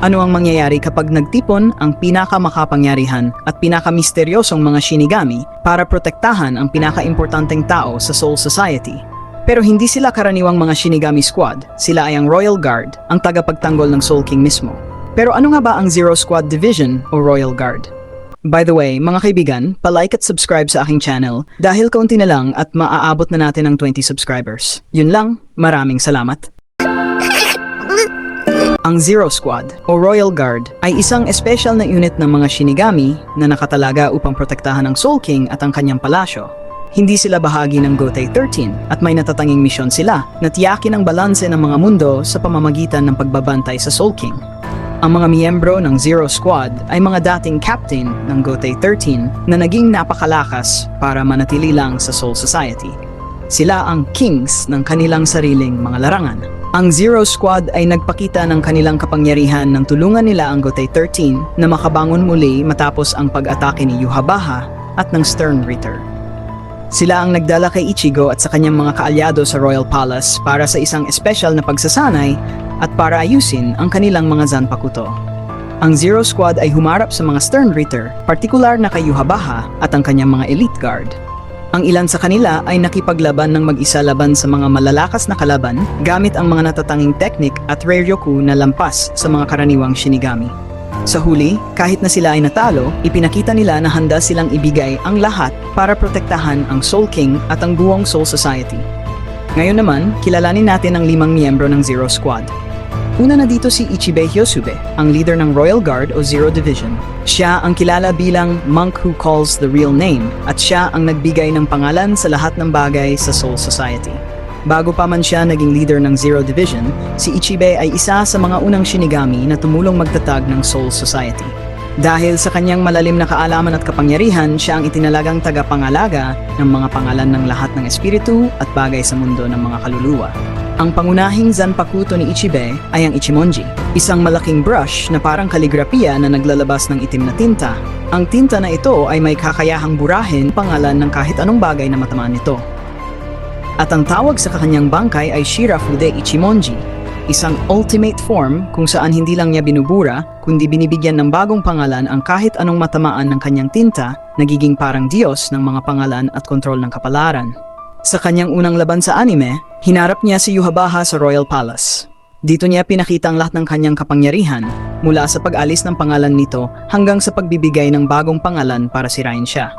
Ano ang mangyayari kapag nagtipon ang pinakamakapangyarihan at pinakamisteryosong mga Shinigami para protektahan ang pinakaimportanteng tao sa Soul Society? Pero hindi sila karaniwang mga Shinigami Squad, sila ay ang Royal Guard, ang tagapagtanggol ng Soul King mismo. Pero ano nga ba ang Zero Squad Division o Royal Guard? By the way, mga kaibigan, palike at subscribe sa aking channel dahil kaunti na lang at maaabot na natin ang 20 subscribers. Yun lang, maraming salamat. Ang Zero Squad o Royal Guard ay isang espesyal na unit ng mga Shinigami na nakatalaga upang protektahan ang Soul King at ang kanyang palasyo. Hindi sila bahagi ng Gotei 13 at may natatanging misyon sila na tiyakin ang balanse ng mga mundo sa pamamagitan ng pagbabantay sa Soul King. Ang mga miyembro ng Zero Squad ay mga dating captain ng Gotei 13 na naging napakalakas para manatili lang sa Soul Society. Sila ang kings ng kanilang sariling mga larangan. Ang Zero Squad ay nagpakita ng kanilang kapangyarihan nang tulungan nila ang Gotei 13 na makabangon muli matapos ang pag-atake ni Yhwach at ng Stern Ritter. Sila ang nagdala kay Ichigo at sa kanyang mga kaalyado sa Royal Palace para sa isang espesyal na pagsasanay at para ayusin ang kanilang mga Zanpakuto. Ang Zero Squad ay humarap sa mga Stern Ritter, partikular na kay Yhwach at ang kanyang mga Elite Guard. Ang ilan sa kanila ay nakipaglaban ng mag-isa laban sa mga malalakas na kalaban gamit ang mga natatanging teknik at Reiryoku na lampas sa mga karaniwang Shinigami. Sa huli, kahit na sila ay natalo, ipinakita nila na handa silang ibigay ang lahat para protektahan ang Soul King at ang buong Soul Society. Ngayon naman, kilalanin natin ang 5 miyembro ng Zero Squad. Una na dito si Ichibei Hyosube, ang leader ng Royal Guard o Zero Division. Siya ang kilala bilang Monk Who Calls the Real Name at siya ang nagbigay ng pangalan sa lahat ng bagay sa Soul Society. Bago pa man siya naging leader ng Zero Division, si Ichibei ay isa sa mga unang Shinigami na tumulong magtatag ng Soul Society. Dahil sa kanyang malalim na kaalaman at kapangyarihan, siya ang itinalagang tagapangalaga ng mga pangalan ng lahat ng espiritu at bagay sa mundo ng mga kaluluwa. Ang pangunahing Zanpakuto ni Ichibei ay ang Ichimonji, isang malaking brush na parang kaligrapiya na naglalabas ng itim na tinta. Ang tinta na ito ay may kakayahang burahin pangalan ng kahit anong bagay na matamaan nito. At ang tawag sa kanyang bangkay ay Shirafude Ichimonji, isang ultimate form kung saan hindi lang niya binubura, kundi binibigyan ng bagong pangalan ang kahit anong matamaan ng kanyang tinta, nagiging parang Diyos ng mga pangalan at kontrol ng kapalaran. Sa kanyang unang laban sa anime, hinarap niya si Yhwach sa Royal Palace. Dito niya pinakita ang lahat ng kanyang kapangyarihan, mula sa pag-alis ng pangalan nito hanggang sa pagbibigay ng bagong pangalan para sirain siya.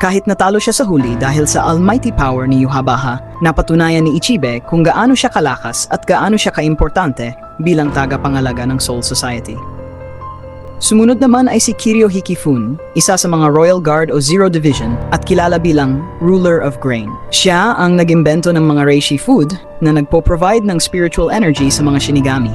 Kahit natalo siya sa huli dahil sa almighty power ni Yhwach, napatunayan ni Ichibei kung gaano siya kalakas at gaano siya kaimportante bilang tagapangalaga ng Soul Society. Sumunod naman ay si Kiryu Hikifune, isa sa mga Royal Guard o Zero Division at kilala bilang Ruler of Grain. Siya ang nag-imbento ng mga reishi food na nagpo-provide ng spiritual energy sa mga Shinigami.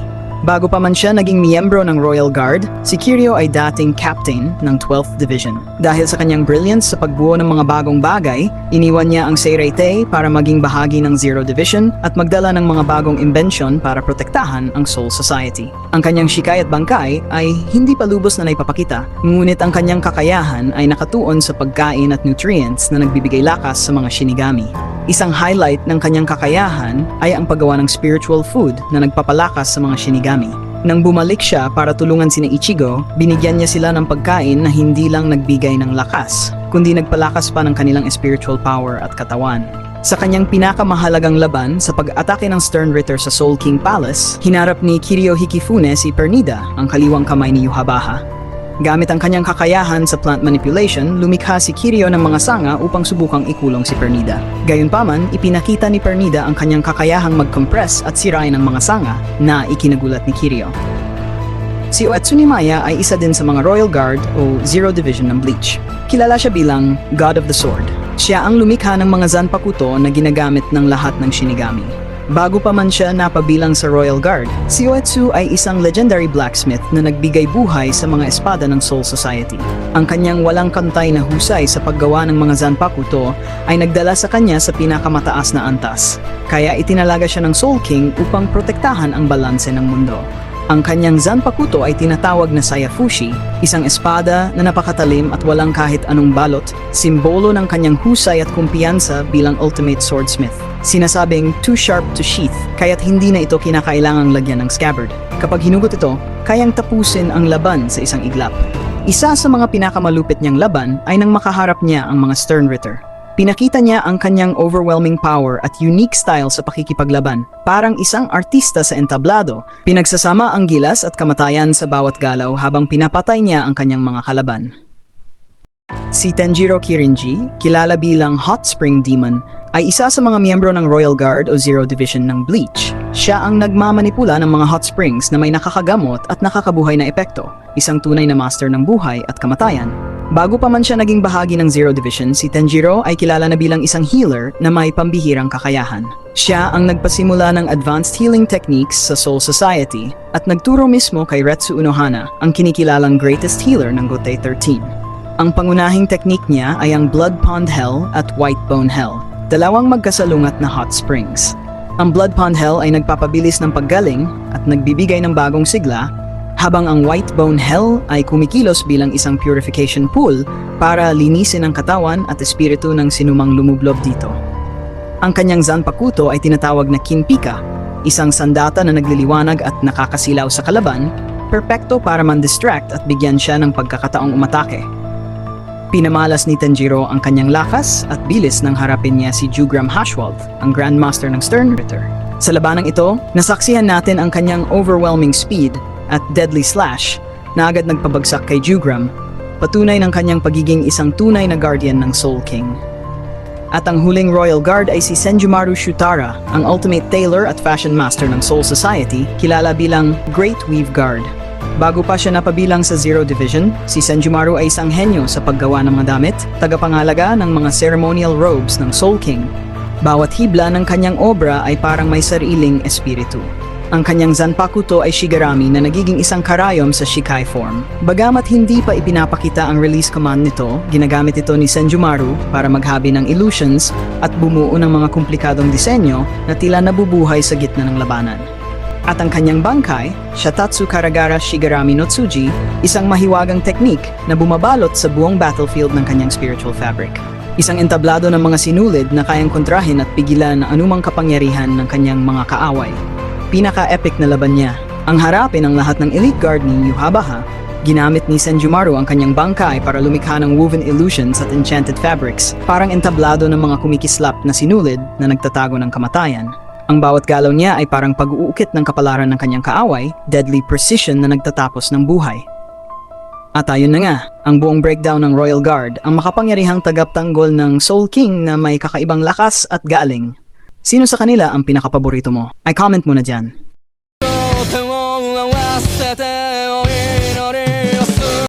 Bago pa man siya naging miyembro ng Royal Guard, si Kiryu ay dating captain ng 12th Division. Dahil sa kanyang brilliance sa pagbuo ng mga bagong bagay, iniwan niya ang Seireitei para maging bahagi ng Zero Division at magdala ng mga bagong inbensyon para protektahan ang Soul Society. Ang kanyang shikai at bangkai ay hindi pa lubos na naipapakita, ngunit ang kanyang kakayahan ay nakatuon sa pagkain at nutrients na nagbibigay lakas sa mga Shinigami. Isang highlight ng kanyang kakayahan ay ang paggawa ng spiritual food na nagpapalakas sa mga Shinigami. Nang bumalik siya para tulungan sina Ichigo, binigyan niya sila ng pagkain na hindi lang nagbigay ng lakas, kundi nagpalakas pa ng kanilang spiritual power at katawan. Sa kanyang pinakamahalagang laban sa pag-atake ng Stern Ritter sa Soul King Palace, hinarap ni Kiryu Hikifune si Pernida, ang kaliwang kamay ni Yhwach. Gamit ang kanyang kakayahan sa plant manipulation, lumikha si Kiryu ng mga sanga upang subukang ikulong si Pernida. Gayunpaman, ipinakita ni Pernida ang kanyang kakayahang mag-compress at sirain ang mga sanga na ikinagulat ni Kiryu. Si Uetsu Nimaya ay isa din sa mga Royal Guard o Zero Division ng Bleach. Kilala siya bilang God of the Sword. Siya ang lumikha ng mga Zanpakuto na ginagamit ng lahat ng Shinigami. Bago pa man siya napabilang sa Royal Guard, si Uetsu ay isang legendary blacksmith na nagbigay buhay sa mga espada ng Soul Society. Ang kanyang walang kantay na husay sa paggawa ng mga Zanpakuto ay nagdala sa kanya sa pinakamataas na antas, kaya itinalaga siya ng Soul King upang protektahan ang balanse ng mundo. Ang kanyang Zanpakuto ay tinatawag na Sayafushi, isang espada na napakatalim at walang kahit anong balot, simbolo ng kanyang husay at kumpiyansa bilang ultimate swordsmith. Sinasabing too sharp to sheath, kaya't hindi na ito kinakailangang lagyan ng scabbard. Kapag hinugot ito, kayang tapusin ang laban sa isang iglap. Isa sa mga pinakamalupit niyang laban ay nang makaharap niya ang mga Sternritter. Pinakita niya ang kanyang overwhelming power at unique style sa pakikipaglaban. Parang isang artista sa entablado, pinagsasama ang gilas at kamatayan sa bawat galaw habang pinapatay niya ang kanyang mga kalaban. Si Tenjiro Kirinji, kilala bilang Hot Spring Demon, ay isa sa mga miyembro ng Royal Guard o Zero Division ng Bleach. Siya ang nagmamanipula ng mga hot springs na may nakakagamot at nakakabuhay na epekto, isang tunay na master ng buhay at kamatayan. Bago pa man siya naging bahagi ng Zero Division, si Tenjiro ay kilala na bilang isang healer na may pambihirang kakayahan. Siya ang nagpasimula ng advanced healing techniques sa Soul Society at nagturo mismo kay Retsu Unohana, ang kinikilalang greatest healer ng Gotei 13. Ang pangunahing teknik niya ay ang Blood Pond Hell at White Bone Hell, dalawang magkasalungat na hot springs. Ang Blood Pond Hell ay nagpapabilis ng paggaling at nagbibigay ng bagong sigla, habang ang White Bone Hell ay kumikilos bilang isang purification pool para linisin ang katawan at espiritu ng sinumang lumublob dito. Ang kanyang Zanpakuto ay tinatawag na Kinpika, isang sandata na nagliliwanag at nakakasilaw sa kalaban, perpekto para man-distract at bigyan siya ng pagkakataong umatake. Pinamalas ni Tenjiro ang kanyang lakas at bilis nang harapin niya si Jugram Hashwald, ang Grandmaster ng Sternritter. Sa labanang ito, nasaksihan natin ang kanyang overwhelming speed at deadly slash na agad nagpabagsak kay Jugram, patunay ng kanyang pagiging isang tunay na guardian ng Soul King. At ang huling Royal Guard ay si Senjumaru Shutara, ang ultimate tailor at fashion master ng Soul Society, kilala bilang Great Weave Guard. Bago pa siya napabilang sa Zero Division, si Senjumaru ay isang henyo sa paggawa ng mga damit, tagapangalaga ng mga ceremonial robes ng Soul King. Bawat hibla ng kanyang obra ay parang may sariling espiritu. Ang kanyang Zanpakuto ay Shigarami na nagiging isang karayom sa Shikai form. Bagamat hindi pa ipinapakita ang release command nito, ginagamit ito ni Senjumaru para maghabi ng illusions at bumuo ng mga komplikadong disenyo na tila nabubuhay sa gitna ng labanan. At ang kanyang bangkai, Shatatsu Karagara Shigarami no Tsuji, isang mahiwagang teknik na bumabalot sa buong battlefield ng kanyang spiritual fabric. Isang entablado ng mga sinulid na kayang kontrahin at pigilan ang anumang kapangyarihan ng kanyang mga kaaway. Pinaka-epic na laban niya. Ang harapin ang lahat ng elite guard ni Yuhabaha, ginamit ni Senjumaru ang kanyang bangkai para lumikha ng woven illusions at enchanted fabrics, parang entablado ng mga kumikislap na sinulid na nagtatago ng kamatayan. Ang bawat galaw niya ay parang pag-uukit ng kapalaran ng kanyang kaaway, deadly precision na nagtatapos ng buhay. At ayun na nga, ang buong breakdown ng Royal Guard, ang makapangyarihang tagaptanggol ng Soul King na may kakaibang lakas at galing. Sino sa kanila ang pinakapaborito mo? I comment muna dyan.